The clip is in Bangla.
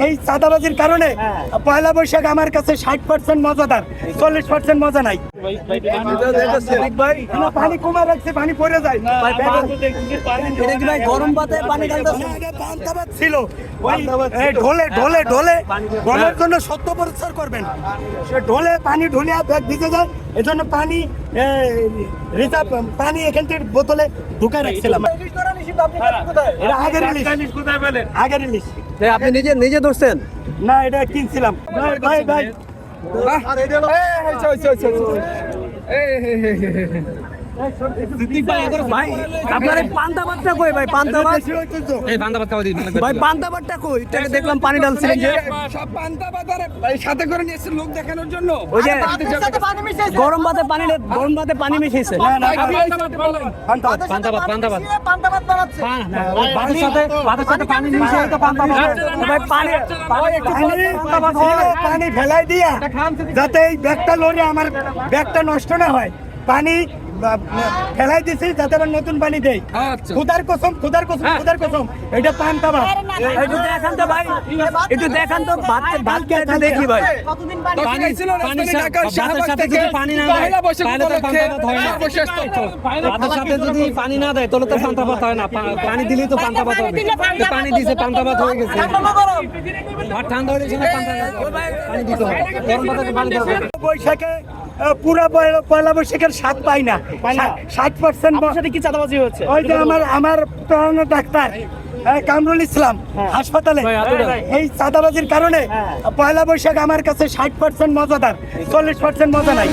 এই চাঁদাবাজির কারণে পয়লা বৈশাখ আমার কাছে 60% মজাদার, 40% মজা নাই। পানি কমা রাখছে, পানি পড়ে যায়। গরম পাতে পানি পান্তাবাদ ছিল, ঢোলে ঢোলে ঢোলে গলার জন্য সত্য পরিষ্কার করবেন, ঢোলে পানি ঢুলে ব্যাগ ভিজে যায়, এজন্য পানি রিজার্ভ পানি এখান থেকে বোতলে ঢুকায় রাখছিলাম। আগের ইলিশ আপনি নিজে ধরছেন না, এটা কিনছিলাম। ভাই ভাই ভাই আপনার পান্তাবাদটা কই ভাই? পান্তাবাদ ভাই, পান্তাবাদটা কই? এটাকে দেখলাম পানি ঢালছিলেন যে সব পান্তাবাদ আর সাথে করে নিয়েছে লোক দেখানোর জন্য। ওই যে গরম ভাতে পানি মিশিয়েছে। পানি ফেলাই দিয়া যাতে এই ব্যাগটা লড়ে আমার ব্যাগটা নষ্ট না হয়, পানি ফেলাই দিছি যাতে আবার নতুন পানি দেয়। খুদার কসম এটা পান্তাবাদ। একটু দেখান তো ভাই, একটু দেখান তো ভাত খেয়ে দেখি ভাই। পানি না দেয় তাহলে তো পান্তাবাদ হয় না, পানি দিলেই তো পান্তাবাদ হবে। পানি দিছে পান্তাবাদ হয়ে গেছে। ভাত ঠান্ডা হলে পানি দিতে হবে, গরম ভাতে পানি দিতে হবে। বৈশাখে পুরো পয়লা বৈশাখের স্বাদ পাই না। 60% কি চাঁদাবাজি হচ্ছে? ওই যে আমার প্রাণ ডাক্তার কামরুল ইসলাম হাসপাতালে, এই চাঁদাবাজির কারণে পয়লা বৈশাখ আমার কাছে 60% মজাদার, 40% মজা নাই।